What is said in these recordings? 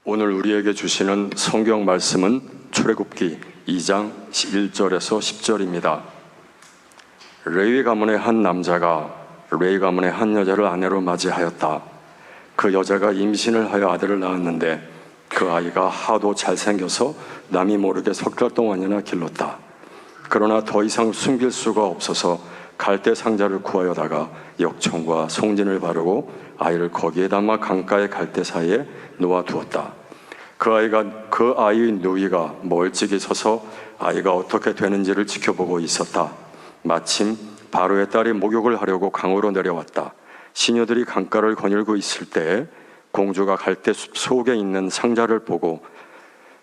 오늘 우리에게 주시는 성경 말씀은 출애굽기 2장 1절에서 10절입니다. 레위 가문의 한 남자가 레위 가문의 한 여자를 아내로 맞이하였다. 그 여자가 임신을 하여 아들을 낳았는데 그 아이가 하도 잘생겨서 남이 모르게 석 달 동안이나 길렀다. 그러나 더 이상 숨길 수가 없어서 갈대 상자를 구하여다가 역청과 송진을 바르고 아이를 거기에 담아 강가의 갈대 사이에 놓아두었다. 그 아이의 누이가 멀찍이 서서 아이가 어떻게 되는지를 지켜보고 있었다. 마침 바로의 딸이 목욕을 하려고 강으로 내려왔다. 시녀들이 강가를 거닐고 있을 때에 공주가 갈대숲 속에 있는 상자를 보고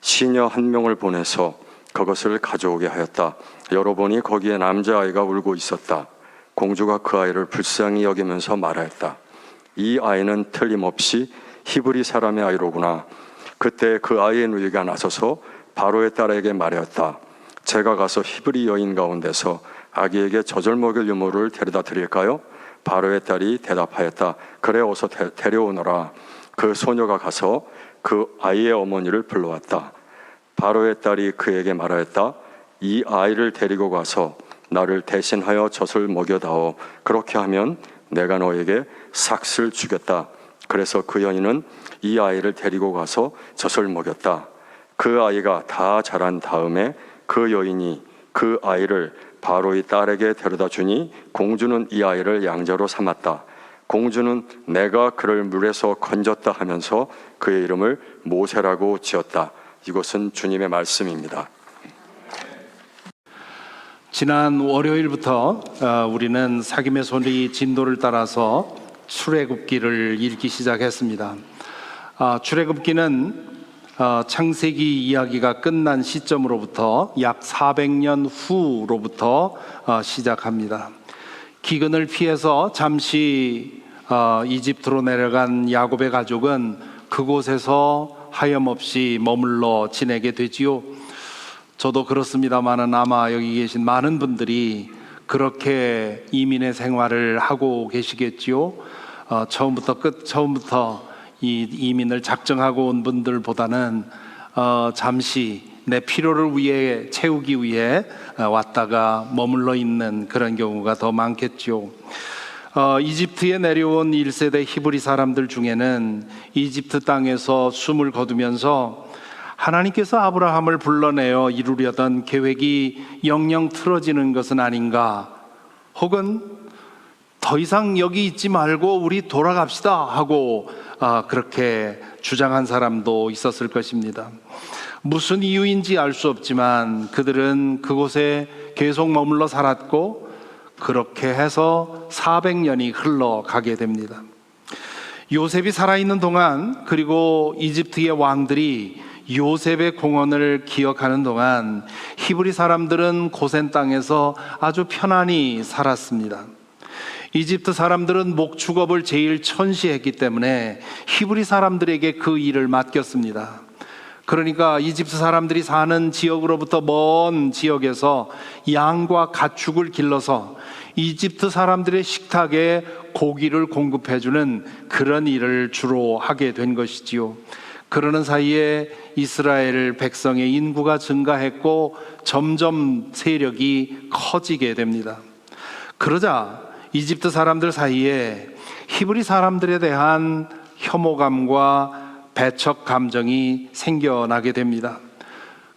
시녀 한 명을 보내서 그것을 가져오게 하였다. 열어보니 거기에 남자아이가 울고 있었다. 공주가 그 아이를 불쌍히 여기면서 말하였다. 이 아이는 틀림없이 히브리 사람의 아이로구나. 그때 그 아이의 누이가 나서서 바로의 딸에게 말하였다. 제가 가서 히브리 여인 가운데서 아기에게 젖을 먹일 유모를 데려다 드릴까요? 바로의 딸이 대답하였다. 그래, 어서 데려오너라. 그 소녀가 가서 그 아이의 어머니를 불러왔다. 바로의 딸이 그에게 말하였다. 이 아이를 데리고 가서 나를 대신하여 젖을 먹여다오. 그렇게 하면 내가 너에게 삭슬 주겠다. 그래서 그 여인은 이 아이를 데리고 가서 젖을 먹였다. 그 아이가 다 자란 다음에 그 여인이 그 아이를 바로의 딸에게 데려다 주니 공주는 이 아이를 양자로 삼았다. 공주는 내가 그를 물에서 건졌다 하면서 그의 이름을 모세라고 지었다. 이것은 주님의 말씀입니다. 지난 월요일부터 우리는 사김의 소리 진도를 따라서 출애굽기를 읽기 시작했습니다. 출애굽기는 창세기 이야기가 끝난 시점으로부터 약 400년 후로부터 시작합니다. 기근을 피해서 잠시 이집트로 내려간 야곱의 가족은 그곳에서 하염없이 머물러 지내게 되지요. 저도 그렇습니다만은 아마 여기 계신 많은 분들이 그렇게 이민의 생활을 하고 계시겠지요. 처음부터 이 이민을 작정하고 온 분들보다는 잠시 내 필요를 위해 채우기 위해 왔다가 머물러 있는 그런 경우가 더 많겠죠. 이집트에 내려온 1세대 히브리 사람들 중에는 이집트 땅에서 숨을 거두면서 하나님께서 아브라함을 불러내어 이루려던 계획이 영영 틀어지는 것은 아닌가, 혹은 더 이상 여기 있지 말고 우리 돌아갑시다 하고 그렇게 주장한 사람도 있었을 것입니다. 무슨 이유인지 알 수 없지만 그들은 그곳에 계속 머물러 살았고 그렇게 해서 400년이 흘러가게 됩니다. 요셉이 살아있는 동안, 그리고 이집트의 왕들이 요셉의 공헌을 기억하는 동안 히브리 사람들은 고센 땅에서 아주 편안히 살았습니다. 이집트 사람들은 목축업을 제일 천시했기 때문에 히브리 사람들에게 그 일을 맡겼습니다. 그러니까 이집트 사람들이 사는 지역으로부터 먼 지역에서 양과 가축을 길러서 이집트 사람들의 식탁에 고기를 공급해주는 그런 일을 주로 하게 된 것이지요. 그러는 사이에 이스라엘 백성의 인구가 증가했고 점점 세력이 커지게 됩니다. 그러자 이집트 사람들 사이에 히브리 사람들에 대한 혐오감과 배척 감정이 생겨나게 됩니다.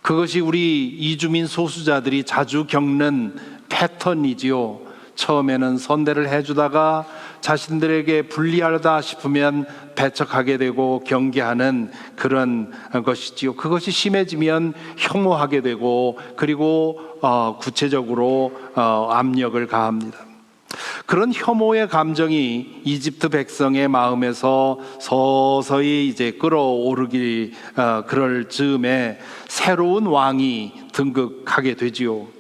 그것이 우리 이주민 소수자들이 자주 겪는 패턴이지요. 처음에는 선대를 해주다가 자신들에게 불리하다 싶으면 배척하게 되고 경계하는 그런 것이지요. 그것이 심해지면 혐오하게 되고, 그리고 구체적으로 압력을 가합니다. 그런 혐오의 감정이 이집트 백성의 마음에서 서서히 이제 끌어오르기 그럴 즈음에 새로운 왕이 등극하게 되지요.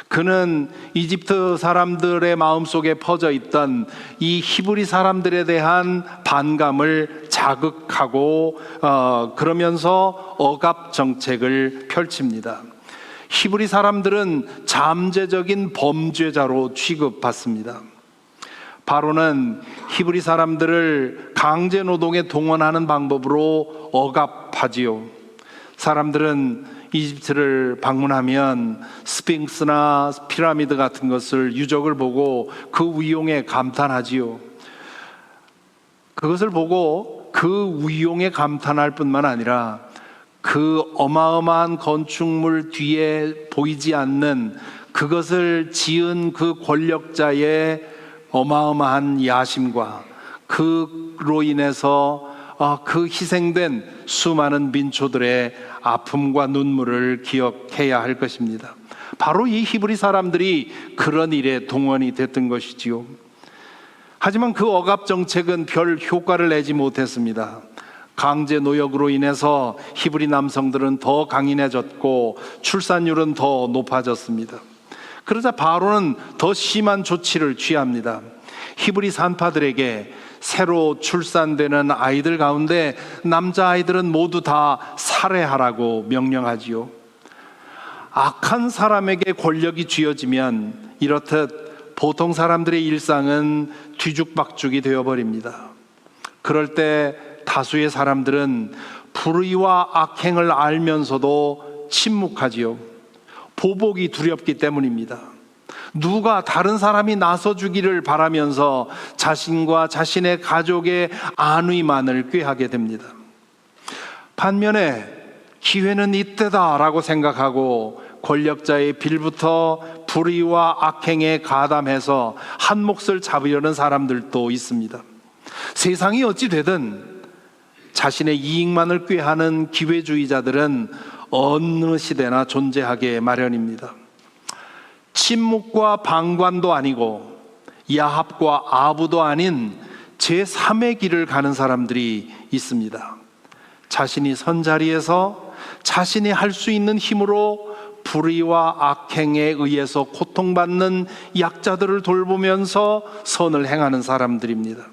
그는 이집트 사람들의 마음속에 퍼져 있던 이 히브리 사람들에 대한 반감을 자극하고 그러면서 억압 정책을 펼칩니다. 히브리 사람들은 잠재적인 범죄자로 취급받습니다. 바로는 히브리 사람들을 강제 노동에 동원하는 방법으로 억압하지요. 사람들은 이집트를 방문하면 스핑크스나 피라미드 같은 것을 유적을 보고 그 위용에 감탄하지요. 그것을 보고 그 위용에 감탄할 뿐만 아니라 그 어마어마한 건축물 뒤에 보이지 않는 그것을 지은 그 권력자의 어마어마한 야심과 그로 인해서 그 희생된 수많은 민초들의 아픔과 눈물을 기억해야 할 것입니다. 바로 이 히브리 사람들이 그런 일에 동원이 됐던 것이지요. 하지만 그 억압 정책은 별 효과를 내지 못했습니다. 강제 노역으로 인해서 히브리 남성들은 더 강인해졌고 출산율은 더 높아졌습니다. 그러자 바로는 더 심한 조치를 취합니다. 히브리 산파들에게 새로 출산되는 아이들 가운데 남자아이들은 모두 다 살해하라고 명령하지요. 악한 사람에게 권력이 쥐어지면 이렇듯 보통 사람들의 일상은 뒤죽박죽이 되어버립니다. 그럴 때 다수의 사람들은 불의와 악행을 알면서도 침묵하지요. 보복이 두렵기 때문입니다. 누가 다른 사람이 나서주기를 바라면서 자신과 자신의 가족의 안위만을 꾀하게 됩니다. 반면에 기회는 이때다라고 생각하고 권력자의 빌부터 불의와 악행에 가담해서 한 몫을 잡으려는 사람들도 있습니다. 세상이 어찌 되든 자신의 이익만을 꾀하는 기회주의자들은 어느 시대나 존재하게 마련입니다. 침묵과 방관도 아니고 야합과 아부도 아닌 제3의 길을 가는 사람들이 있습니다. 자신이 선 자리에서 자신이 할 수 있는 힘으로 불의와 악행에 의해서 고통받는 약자들을 돌보면서 선을 행하는 사람들입니다.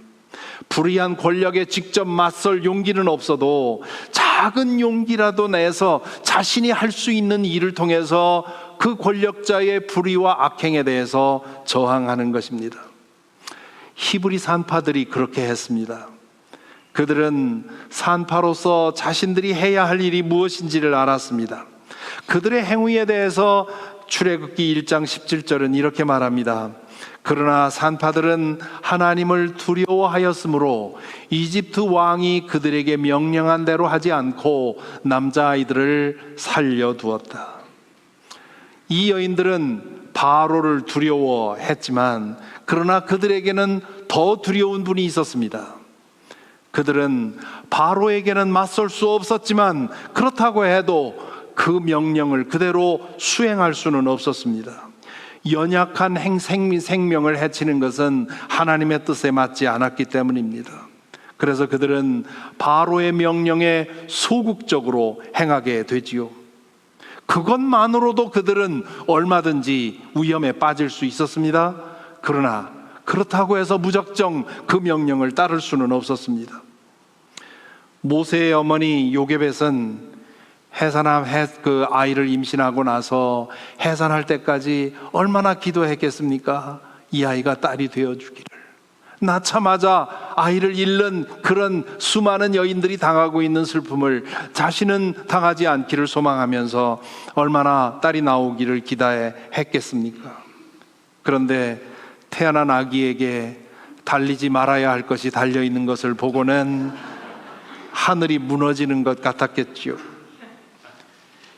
불의한 권력에 직접 맞설 용기는 없어도 작은 용기라도 내서 자신이 할 수 있는 일을 통해서 그 권력자의 불의와 악행에 대해서 저항하는 것입니다. 히브리 산파들이 그렇게 했습니다. 그들은 산파로서 자신들이 해야 할 일이 무엇인지를 알았습니다. 그들의 행위에 대해서 출애굽기 1장 17절은 이렇게 말합니다. 그러나 산파들은 하나님을 두려워하였으므로 이집트 왕이 그들에게 명령한 대로 하지 않고 남자아이들을 살려두었다. 이 여인들은 바로를 두려워했지만 그러나 그들에게는 더 두려운 분이 있었습니다. 그들은 바로에게는 맞설 수 없었지만 그렇다고 해도 그 명령을 그대로 수행할 수는 없었습니다. 연약한 생명을 해치는 것은 하나님의 뜻에 맞지 않았기 때문입니다. 그래서 그들은 바로의 명령에 소극적으로 행하게 되지요. 그것만으로도 그들은 얼마든지 위험에 빠질 수 있었습니다. 그러나 그렇다고 해서 무작정 그 명령을 따를 수는 없었습니다. 모세의 어머니 요게벳은 그 아이를 임신하고 나서 해산할 때까지 얼마나 기도했겠습니까? 이 아이가 딸이 되어주기를. 낳자마자 아이를 잃는 그런 수많은 여인들이 당하고 있는 슬픔을 자신은 당하지 않기를 소망하면서 얼마나 딸이 나오기를 기대했겠습니까? 그런데 태어난 아기에게 달리지 말아야 할 것이 달려있는 것을 보고는 하늘이 무너지는 것 같았겠지요.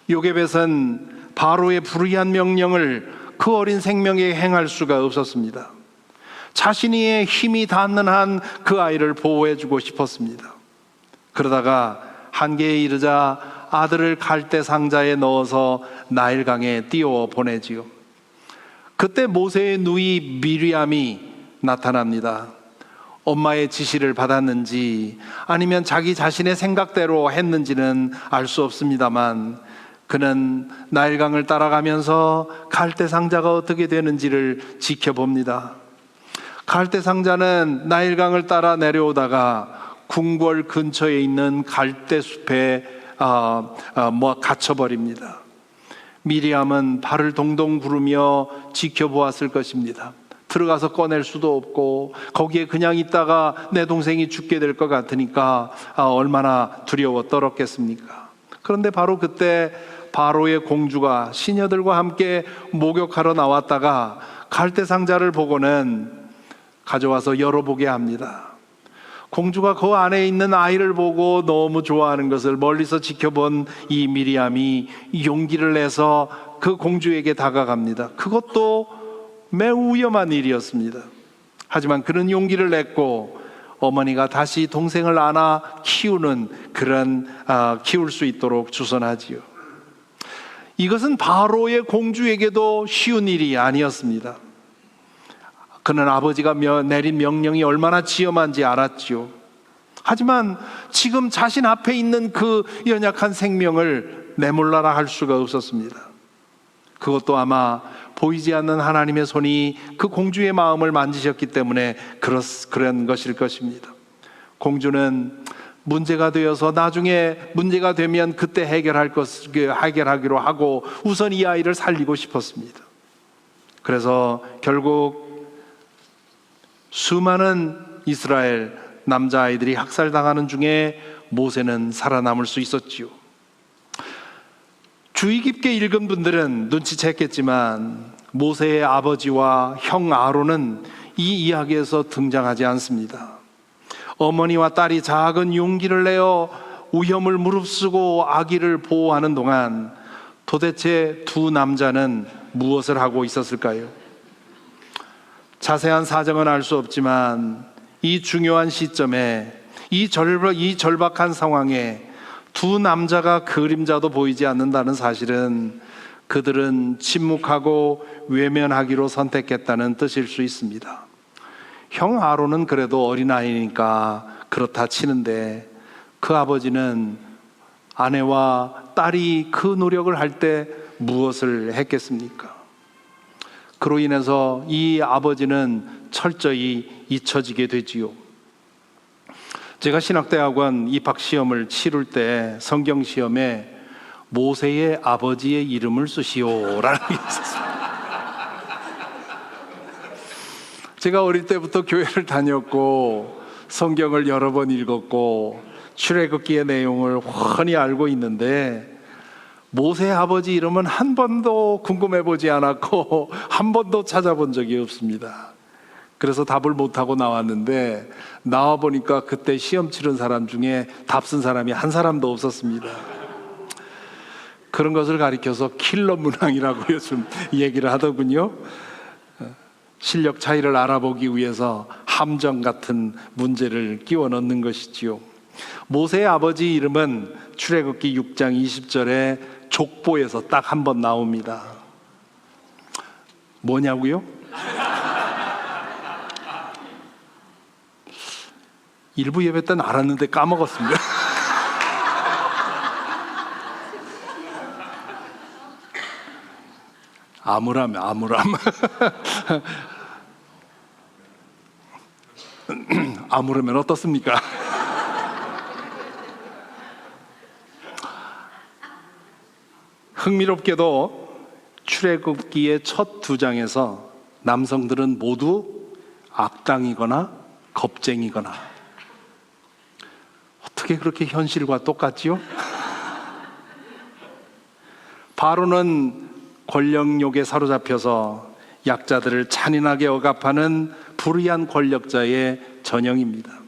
요게벳은 바로의 불의한 명령을 그 어린 생명에게 행할 수가 없었습니다. 자신의 힘이 닿는 한 그 아이를 보호해주고 싶었습니다. 그러다가 한계에 이르자 아들을 갈대 상자에 넣어서 나일강에 띄워 보내지요. 그때 모세의 누이 미리암이 나타납니다. 엄마의 지시를 받았는지 아니면 자기 자신의 생각대로 했는지는 알 수 없습니다만 그는 나일강을 따라가면서 갈대 상자가 어떻게 되는지를 지켜봅니다. 갈대 상자는 나일강을 따라 내려오다가 궁궐 근처에 있는 갈대 숲에 갇혀버립니다. 미리암은 발을 동동 구르며 지켜보았을 것입니다. 들어가서 꺼낼 수도 없고 거기에 그냥 있다가 내 동생이 죽게 될 것 같으니까 얼마나 두려워 떨었겠습니까? 그런데 바로 그때 바로의 공주가 시녀들과 함께 목욕하러 나왔다가 갈대 상자를 보고는 가져와서 열어보게 합니다. 공주가 그 안에 있는 아이를 보고 너무 좋아하는 것을 멀리서 지켜본 이 미리암이 용기를 내서 그 공주에게 다가갑니다. 그것도 매우 위험한 일이었습니다. 하지만 그런 용기를 냈고 어머니가 다시 동생을 안아 키우는 키울 수 있도록 주선하지요. 이것은 바로의 공주에게도 쉬운 일이 아니었습니다. 그는 아버지가 내린 명령이 얼마나 지엄한지 알았지요. 하지만 지금 자신 앞에 있는 그 연약한 생명을 내몰라라 할 수가 없었습니다. 그것도 아마 보이지 않는 하나님의 손이 그 공주의 마음을 만지셨기 때문에 그런 것일 것입니다. 공주는 문제가 되어서 나중에 문제가 되면 그때 해결하기로 하고 우선 이 아이를 살리고 싶었습니다. 그래서 결국 수많은 이스라엘 남자아이들이 학살당하는 중에 모세는 살아남을 수 있었지요. 주의 깊게 읽은 분들은 눈치챘겠지만 모세의 아버지와 형 아론은 이 이야기에서 등장하지 않습니다. 어머니와 딸이 작은 용기를 내어 위험을 무릅쓰고 아기를 보호하는 동안 도대체 두 남자는 무엇을 하고 있었을까요? 자세한 사정은 알 수 없지만 이 중요한 시점에 이 절박한 상황에 두 남자가 그림자도 보이지 않는다는 사실은 그들은 침묵하고 외면하기로 선택했다는 뜻일 수 있습니다. 형 아론은 그래도 어린아이니까 그렇다 치는데 그 아버지는 아내와 딸이 그 노력을 할 때 무엇을 했겠습니까? 그로 인해서 이 아버지는 철저히 잊혀지게 되지요. 제가 신학대학원 입학시험을 치를 때 성경시험에 모세의 아버지의 이름을 쓰시오라는 게 있었습니다. 제가 어릴 때부터 교회를 다녔고 성경을 여러 번 읽었고 출애굽기의 내용을 훤히 알고 있는데 모세의 아버지 이름은 한 번도 궁금해 보지 않았고 한 번도 찾아본 적이 없습니다. 그래서 답을 못하고 나왔는데 나와보니까 그때 시험 치른 사람 중에 답 쓴 사람이 한 사람도 없었습니다. 그런 것을 가리켜서 킬러 문항이라고 요즘 얘기를 하더군요. 실력 차이를 알아보기 위해서 함정 같은 문제를 끼워 넣는 것이지요. 모세의 아버지 이름은 출애굽기 6장 20절에 족보에서 딱 한 번 나옵니다. 뭐냐고요? 일부 예배 때는 알았는데 까먹었습니다. 아므람. 아므르면 어떻습니까? 흥미롭게도 출애굽기의 첫 2장에서 남성들은 모두 악당이거나 겁쟁이거나, 어떻게 그렇게 현실과 똑같지요? 바로는 권력욕에 사로잡혀서 약자들을 잔인하게 억압하는 불의한 권력자의 전형입니다.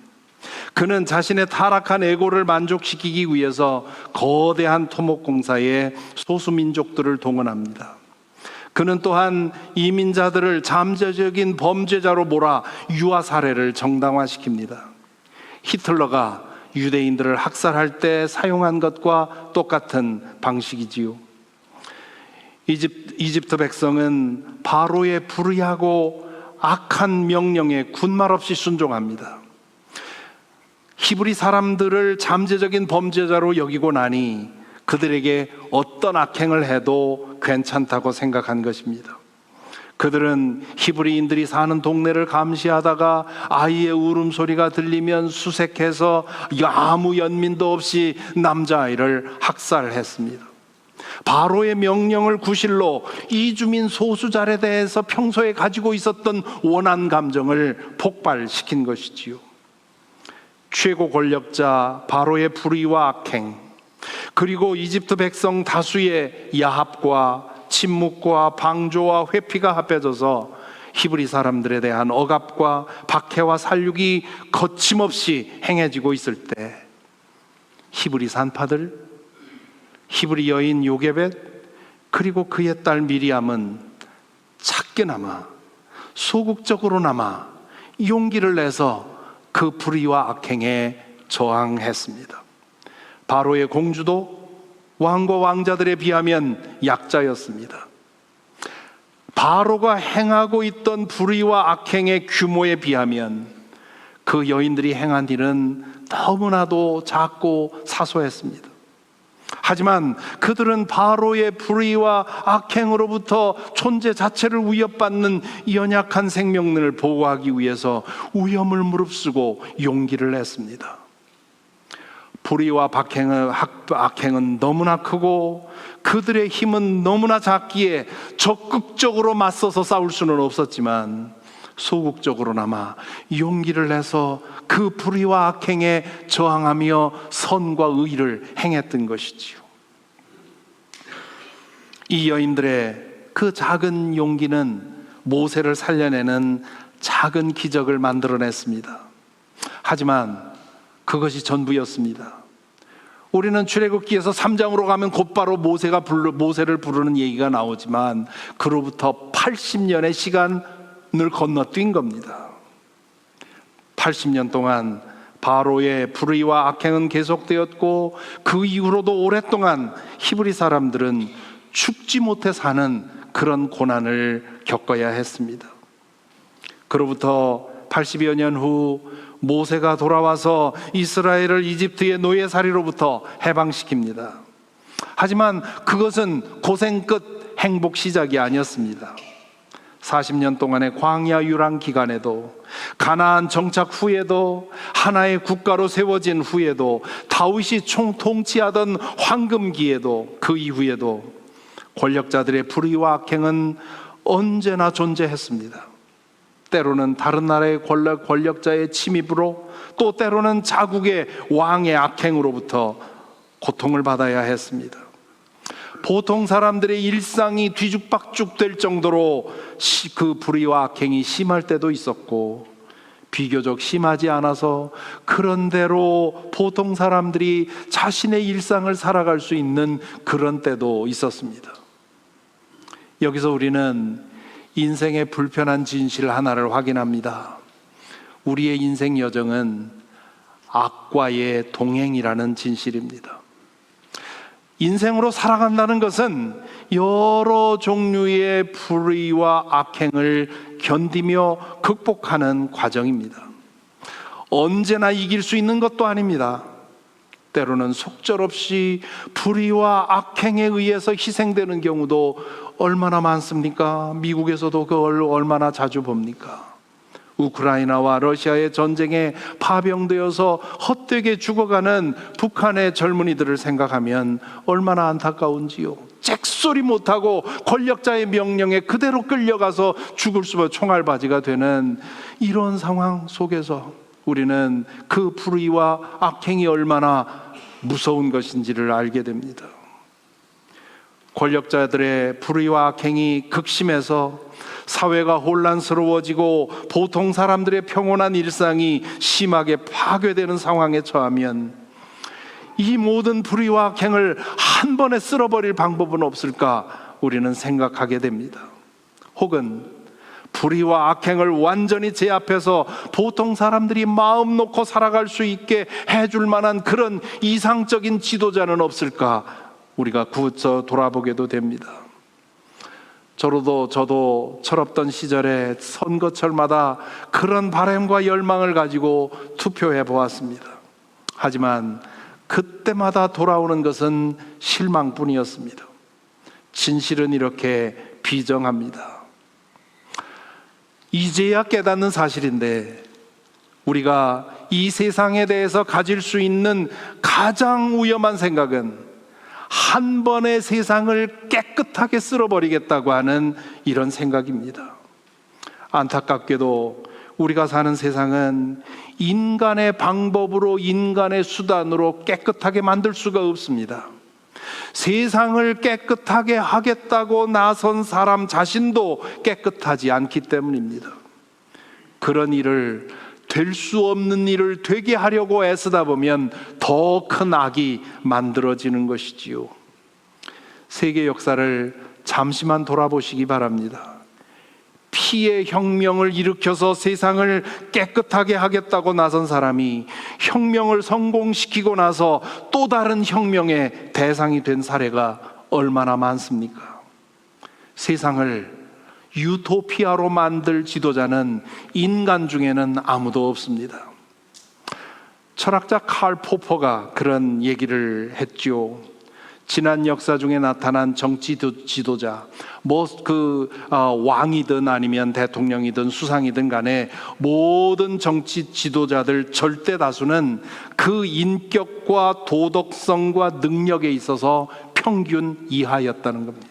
그는 자신의 타락한 에고를 만족시키기 위해서 거대한 토목공사에 소수민족들을 동원합니다. 그는 또한 이민자들을 잠재적인 범죄자로 몰아 유아 살해를 정당화시킵니다. 히틀러가 유대인들을 학살할 때 사용한 것과 똑같은 방식이지요. 이집트 백성은 바로의 불의하고 악한 명령에 군말 없이 순종합니다. 히브리 사람들을 잠재적인 범죄자로 여기고 나니 그들에게 어떤 악행을 해도 괜찮다고 생각한 것입니다. 그들은 히브리인들이 사는 동네를 감시하다가 아이의 울음소리가 들리면 수색해서 아무 연민도 없이 남자아이를 학살했습니다. 바로의 명령을 구실로 이주민 소수자에 대해서 평소에 가지고 있었던 원한 감정을 폭발시킨 것이지요. 최고 권력자 바로의 불의와 악행, 그리고 이집트 백성 다수의 야합과 침묵과 방조와 회피가 합해져서 히브리 사람들에 대한 억압과 박해와 살육이 거침없이 행해지고 있을 때 히브리 산파들, 히브리 여인 요게벳, 그리고 그의 딸 미리암은 작게나마 소극적으로나마 용기를 내서 그 불의와 악행에 저항했습니다. 바로의 공주도 왕과 왕자들에 비하면 약자였습니다. 바로가 행하고 있던 불의와 악행의 규모에 비하면 그 여인들이 행한 일은 너무나도 작고 사소했습니다. 하지만 그들은 바로의 불의와 악행으로부터 존재 자체를 위협받는 연약한 생명을 보호하기 위해서 위험을 무릅쓰고 용기를 냈습니다. 불의와 악행은 너무나 크고 그들의 힘은 너무나 작기에 적극적으로 맞서서 싸울 수는 없었지만 소극적으로나마 용기를 내서 그 불의와 악행에 저항하며 선과 의를 행했던 것이지요. 이 여인들의 그 작은 용기는 모세를 살려내는 작은 기적을 만들어냈습니다. 하지만 그것이 전부였습니다. 우리는 출애굽기에서 3장으로 가면 곧바로 모세를 부르는 얘기가 나오지만 그로부터 80년의 시간을 건너뛴 겁니다. 80년 동안 바로의 불의와 악행은 계속되었고 그 이후로도 오랫동안 히브리 사람들은 죽지 못해 사는 그런 고난을 겪어야 했습니다. 그로부터 80여 년 후 모세가 돌아와서 이스라엘을 이집트의 노예살이로부터 해방시킵니다. 하지만 그것은 고생 끝 행복 시작이 아니었습니다. 40년 동안의 광야 유랑 기간에도, 가나안 정착 후에도, 하나의 국가로 세워진 후에도, 다윗이 통치하던 황금기에도, 그 이후에도 권력자들의 불의와 악행은 언제나 존재했습니다. 때로는 다른 나라의 권력자의 침입으로, 또 때로는 자국의 왕의 악행으로부터 고통을 받아야 했습니다. 보통 사람들의 일상이 뒤죽박죽 될 정도로 그 불의와 악행이 심할 때도 있었고, 비교적 심하지 않아서 그런 대로 보통 사람들이 자신의 일상을 살아갈 수 있는 그런 때도 있었습니다. 여기서 우리는 인생의 불편한 진실 하나를 확인합니다. 우리의 인생 여정은 악과의 동행이라는 진실입니다. 인생으로 살아간다는 것은 여러 종류의 불의와 악행을 견디며 극복하는 과정입니다. 언제나 이길 수 있는 것도 아닙니다. 때로는 속절없이 불의와 악행에 의해서 희생되는 경우도 얼마나 많습니까? 미국에서도 그걸 얼마나 자주 봅니까? 우크라이나와 러시아의 전쟁에 파병되어서 헛되게 죽어가는 북한의 젊은이들을 생각하면 얼마나 안타까운지요. 잭소리 못하고 권력자의 명령에 그대로 끌려가서 죽을 수밖에 총알바지가 되는 이런 상황 속에서 우리는 그 불의와 악행이 얼마나 무서운 것인지를 알게 됩니다. 권력자들의 불의와 악행이 극심해서 사회가 혼란스러워지고 보통 사람들의 평온한 일상이 심하게 파괴되는 상황에 처하면 이 모든 불의와 악행을 한 번에 쓸어버릴 방법은 없을까 우리는 생각하게 됩니다. 혹은 불의와 악행을 완전히 제압해서 보통 사람들이 마음 놓고 살아갈 수 있게 해줄 만한 그런 이상적인 지도자는 없을까 우리가 굳어 돌아보게도 됩니다. 저도 철없던 시절에 선거철마다 그런 바람과 열망을 가지고 투표해 보았습니다. 하지만 그때마다 돌아오는 것은 실망뿐이었습니다. 진실은 이렇게 비정합니다. 이제야 깨닫는 사실인데 우리가 이 세상에 대해서 가질 수 있는 가장 위험한 생각은 한 번의 세상을 깨끗하게 쓸어버리겠다고 하는 이런 생각입니다. 안타깝게도 우리가 사는 세상은 인간의 방법으로, 인간의 수단으로 깨끗하게 만들 수가 없습니다. 세상을 깨끗하게 하겠다고 나선 사람 자신도 깨끗하지 않기 때문입니다. 그런 일을, 될 수 없는 일을 되게 하려고 애쓰다 보면 더 큰 악이 만들어지는 것이지요. 세계 역사를 잠시만 돌아보시기 바랍니다. 피의 혁명을 일으켜서 세상을 깨끗하게 하겠다고 나선 사람이 혁명을 성공시키고 나서 또 다른 혁명의 대상이 된 사례가 얼마나 많습니까? 세상을 유토피아로 만들 지도자는 인간 중에는 아무도 없습니다. 철학자 칼 포퍼가 그런 얘기를 했죠. 지난 역사 중에 나타난 정치 지도자, 왕이든 아니면 대통령이든 수상이든 간에 모든 정치 지도자들 절대 다수는 그 인격과 도덕성과 능력에 있어서 평균 이하였다는 겁니다.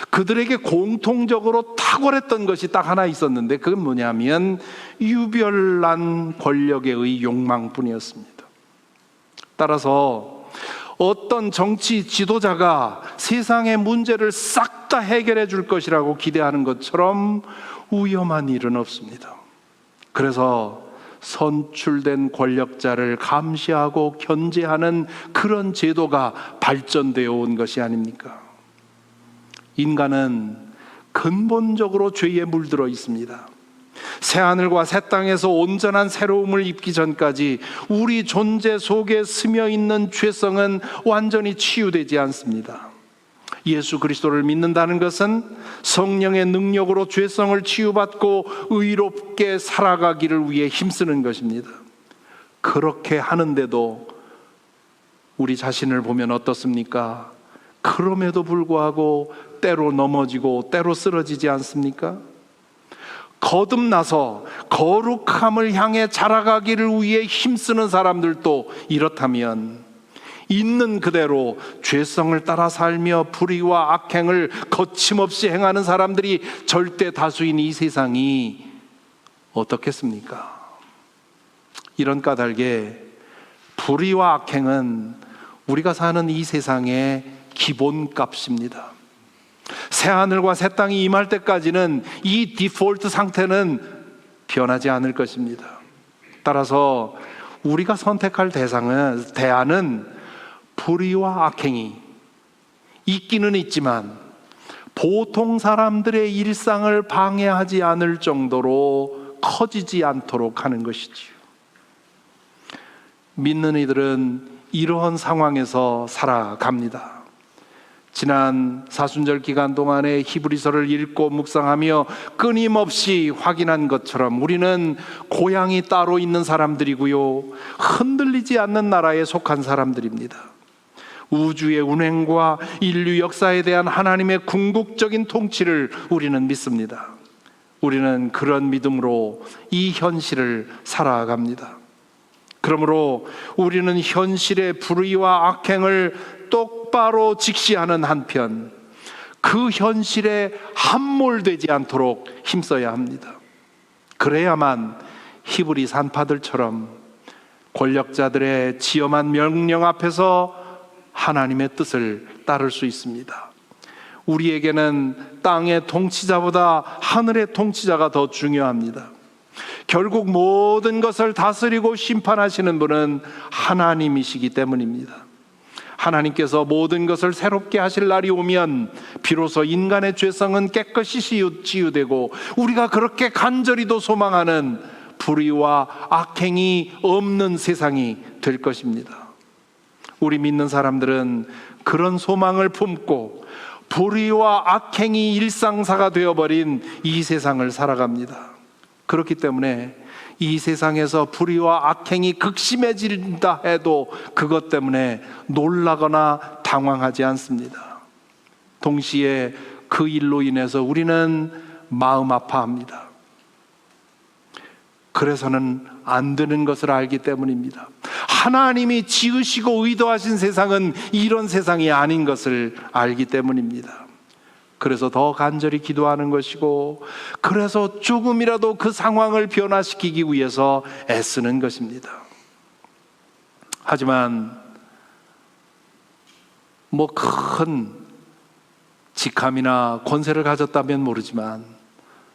그들에게 공통적으로 탁월했던 것이 딱 하나 있었는데, 그건 뭐냐면 유별난 권력의 욕망뿐이었습니다. 따라서 어떤 정치 지도자가 세상의 문제를 싹 다 해결해 줄 것이라고 기대하는 것처럼 위험한 일은 없습니다. 그래서 선출된 권력자를 감시하고 견제하는 그런 제도가 발전되어 온 것이 아닙니까? 인간은 근본적으로 죄에 물들어 있습니다. 새하늘과 새 땅에서 온전한 새로움을 입기 전까지 우리 존재 속에 스며 있는 죄성은 완전히 치유되지 않습니다. 예수 그리스도를 믿는다는 것은 성령의 능력으로 죄성을 치유받고 의롭게 살아가기를 위해 힘쓰는 것입니다. 그렇게 하는데도 우리 자신을 보면 어떻습니까? 그럼에도 불구하고 때로 넘어지고 때로 쓰러지지 않습니까? 거듭나서 거룩함을 향해 자라가기를 위해 힘쓰는 사람들도 이렇다면, 있는 그대로 죄성을 따라 살며 불의와 악행을 거침없이 행하는 사람들이 절대 다수인 이 세상이 어떻겠습니까? 이런 까닭에 불의와 악행은 우리가 사는 이 세상의 기본값입니다. 새하늘과 새 땅이 임할 때까지는 이 디폴트 상태는 변하지 않을 것입니다. 따라서 우리가 선택할 대안은 불의와 악행이 있기는 있지만 보통 사람들의 일상을 방해하지 않을 정도로 커지지 않도록 하는 것이지요. 믿는 이들은 이러한 상황에서 살아갑니다. 지난 사순절 기간 동안에 히브리서를 읽고 묵상하며 끊임없이 확인한 것처럼 우리는 고향이 따로 있는 사람들이고요, 흔들리지 않는 나라에 속한 사람들입니다. 우주의 운행과 인류 역사에 대한 하나님의 궁극적인 통치를 우리는 믿습니다. 우리는 그런 믿음으로 이 현실을 살아갑니다. 그러므로 우리는 현실의 불의와 악행을 똑바로 직시하는 한편 그 현실에 함몰되지 않도록 힘써야 합니다. 그래야만 히브리 산파들처럼 권력자들의 지엄한 명령 앞에서 하나님의 뜻을 따를 수 있습니다. 우리에게는 땅의 통치자보다 하늘의 통치자가 더 중요합니다. 결국 모든 것을 다스리고 심판하시는 분은 하나님이시기 때문입니다. 하나님께서 모든 것을 새롭게 하실 날이 오면 비로소 인간의 죄성은 깨끗이 치유되고 우리가 그렇게 간절히도 소망하는 불의와 악행이 없는 세상이 될 것입니다. 우리 믿는 사람들은 그런 소망을 품고 불의와 악행이 일상사가 되어버린 이 세상을 살아갑니다. 그렇기 때문에 이 세상에서 불의와 악행이 극심해진다 해도 그것 때문에 놀라거나 당황하지 않습니다. 동시에 그 일로 인해서 우리는 마음 아파합니다. 그래서는 안 되는 것을 알기 때문입니다. 하나님이 지으시고 의도하신 세상은 이런 세상이 아닌 것을 알기 때문입니다. 그래서 더 간절히 기도하는 것이고, 그래서 조금이라도 그 상황을 변화시키기 위해서 애쓰는 것입니다. 하지만 뭐 큰 직함이나 권세를 가졌다면 모르지만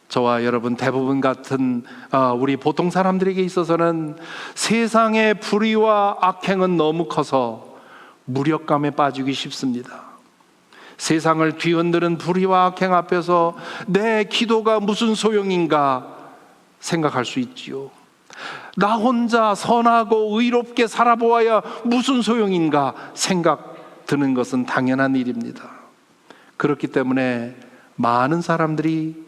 저와 여러분 대부분 같은 우리 보통 사람들에게 있어서는 세상의 불의와 악행은 너무 커서 무력감에 빠지기 쉽습니다. 세상을 뒤흔드는 불의와 악행 앞에서 내 기도가 무슨 소용인가 생각할 수 있지요. 나 혼자 선하고 의롭게 살아보아야 무슨 소용인가 생각 드는 것은 당연한 일입니다. 그렇기 때문에 많은 사람들이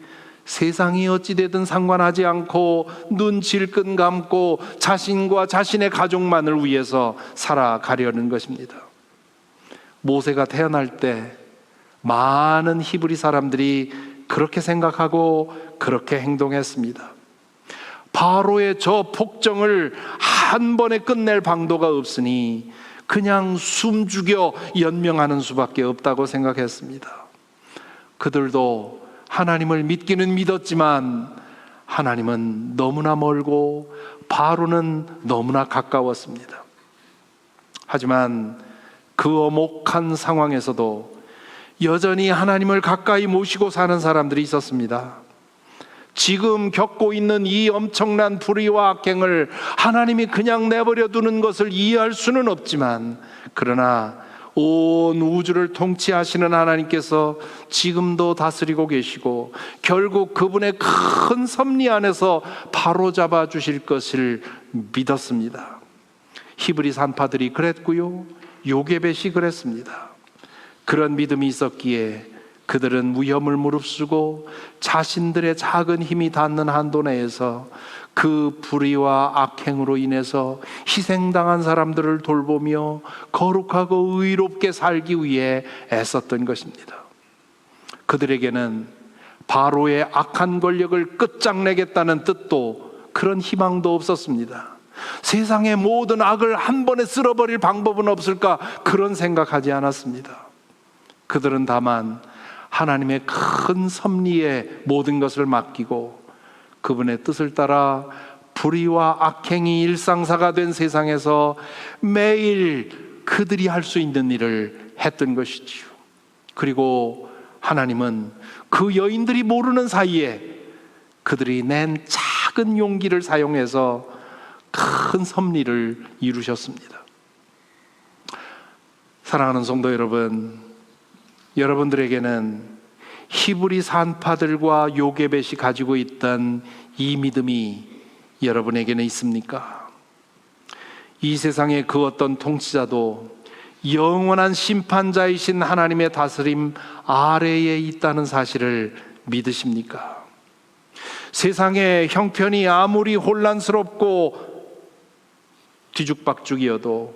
세상이 어찌되든 상관하지 않고 눈 질끈 감고 자신과 자신의 가족만을 위해서 살아가려는 것입니다. 모세가 태어날 때 많은 히브리 사람들이 그렇게 생각하고 그렇게 행동했습니다. 바로의 저 폭정을 한 번에 끝낼 방도가 없으니 그냥 숨죽여 연명하는 수밖에 없다고 생각했습니다. 그들도 하나님을 믿기는 믿었지만 하나님은 너무나 멀고 바로는 너무나 가까웠습니다. 하지만 그 엄혹한 상황에서도 여전히 하나님을 가까이 모시고 사는 사람들이 있었습니다. 지금 겪고 있는 이 엄청난 불의와 악행을 하나님이 그냥 내버려 두는 것을 이해할 수는 없지만, 그러나 온 우주를 통치하시는 하나님께서 지금도 다스리고 계시고 결국 그분의 큰 섭리 안에서 바로잡아 주실 것을 믿었습니다. 히브리 산파들이 그랬고요, 요게벳이 그랬습니다. 그런 믿음이 있었기에 그들은 위험을 무릅쓰고 자신들의 작은 힘이 닿는 한도 내에서 그 불의와 악행으로 인해서 희생당한 사람들을 돌보며 거룩하고 의롭게 살기 위해 애썼던 것입니다. 그들에게는 바로의 악한 권력을 끝장내겠다는 뜻도 그런 희망도 없었습니다. 세상의 모든 악을 한 번에 쓸어버릴 방법은 없을까, 그런 생각하지 않았습니다. 그들은 다만 하나님의 큰 섭리에 모든 것을 맡기고 그분의 뜻을 따라 불의와 악행이 일상사가 된 세상에서 매일 그들이 할 수 있는 일을 했던 것이지요. 그리고 하나님은 그 여인들이 모르는 사이에 그들이 낸 작은 용기를 사용해서 큰 섭리를 이루셨습니다. 사랑하는 성도 여러분, 여러분들에게는 히브리 산파들과 요게벳이 가지고 있던 이 믿음이 여러분에게는 있습니까? 이 세상의 그 어떤 통치자도 영원한 심판자이신 하나님의 다스림 아래에 있다는 사실을 믿으십니까? 세상의 형편이 아무리 혼란스럽고 뒤죽박죽이어도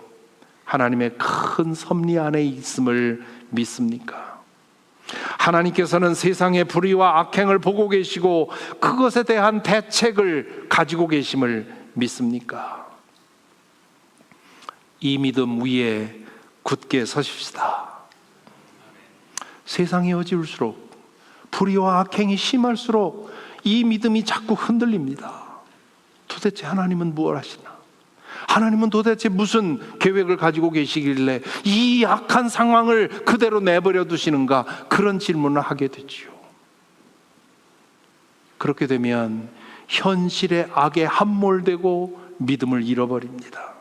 하나님의 큰 섭리 안에 있음을 믿습니까? 하나님께서는 세상의 불의와 악행을 보고 계시고 그것에 대한 대책을 가지고 계심을 믿습니까? 이 믿음 위에 굳게 서십시다. 세상이 어지울수록, 불의와 악행이 심할수록 이 믿음이 자꾸 흔들립니다. 도대체 하나님은 무엇 하시나? 하나님은 도대체 무슨 계획을 가지고 계시길래 이 악한 상황을 그대로 내버려 두시는가? 그런 질문을 하게 되지요. 그렇게 되면 현실의 악에 함몰되고 믿음을 잃어버립니다.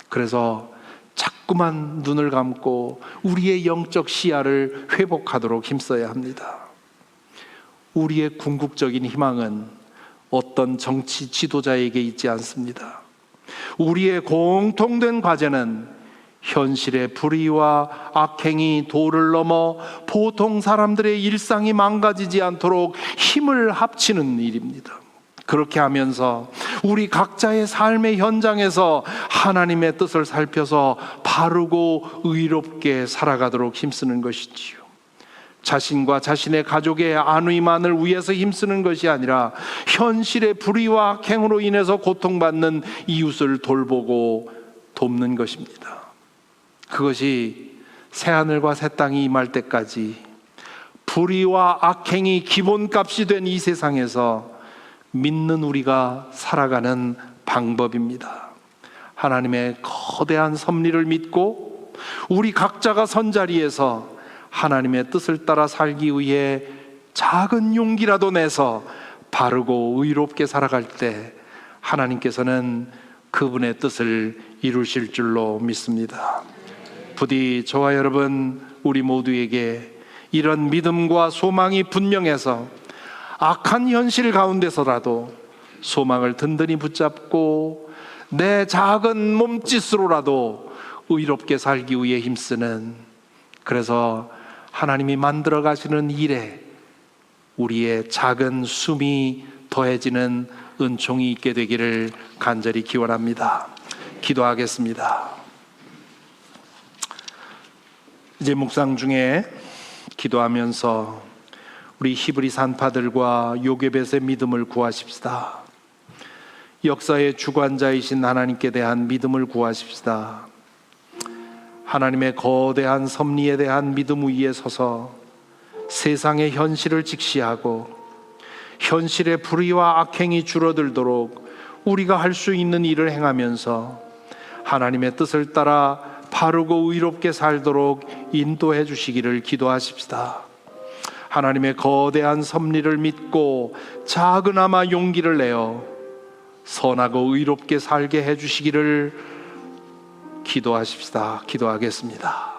그래서 자꾸만 눈을 감고 우리의 영적 시야를 회복하도록 힘써야 합니다. 우리의 궁극적인 희망은 어떤 정치 지도자에게 있지 않습니다. 우리의 공통된 과제는 현실의 불의와 악행이 도를 넘어 보통 사람들의 일상이 망가지지 않도록 힘을 합치는 일입니다. 그렇게 하면서 우리 각자의 삶의 현장에서 하나님의 뜻을 살펴서 바르고 의롭게 살아가도록 힘쓰는 것이지요. 자신과 자신의 가족의 안위만을 위해서 힘쓰는 것이 아니라 현실의 불의와 악행으로 인해서 고통받는 이웃을 돌보고 돕는 것입니다. 그것이 새하늘과 새 땅이 임할 때까지 불의와 악행이 기본값이 된 이 세상에서 믿는 우리가 살아가는 방법입니다. 하나님의 거대한 섭리를 믿고 우리 각자가 선 자리에서 하나님의 뜻을 따라 살기 위해 작은 용기라도 내서 바르고 의롭게 살아갈 때 하나님께서는 그분의 뜻을 이루실 줄로 믿습니다. 부디 저와 여러분 우리 모두에게 이런 믿음과 소망이 분명해서 악한 현실 가운데서라도 소망을 든든히 붙잡고 내 작은 몸짓으로라도 의롭게 살기 위해 힘쓰는, 그래서 하나님이 만들어 가시는 일에 우리의 작은 숨이 더해지는 은총이 있게 되기를 간절히 기원합니다. 기도하겠습니다. 이제 묵상 중에 기도하면서 우리 히브리 산파들과 요게벳의 믿음을 구하십시다. 역사의 주관자이신 하나님께 대한 믿음을 구하십시다. 하나님의 거대한 섭리에 대한 믿음 위에 서서 세상의 현실을 직시하고 현실의 불의와 악행이 줄어들도록 우리가 할 수 있는 일을 행하면서 하나님의 뜻을 따라 바르고 의롭게 살도록 인도해 주시기를 기도하십시다. 하나님의 거대한 섭리를 믿고 작으나마 용기를 내어 선하고 의롭게 살게 해 주시기를 기도하십시다. 기도하겠습니다.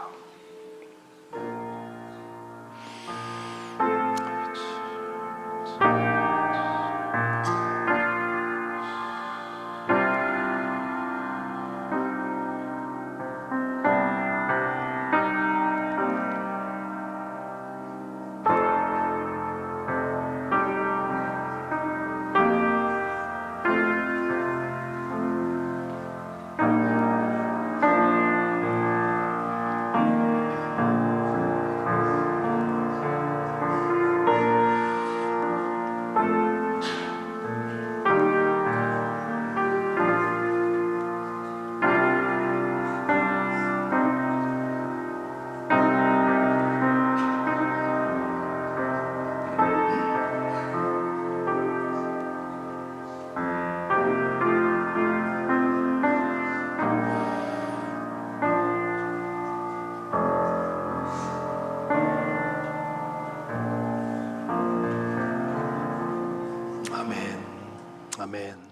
아멘.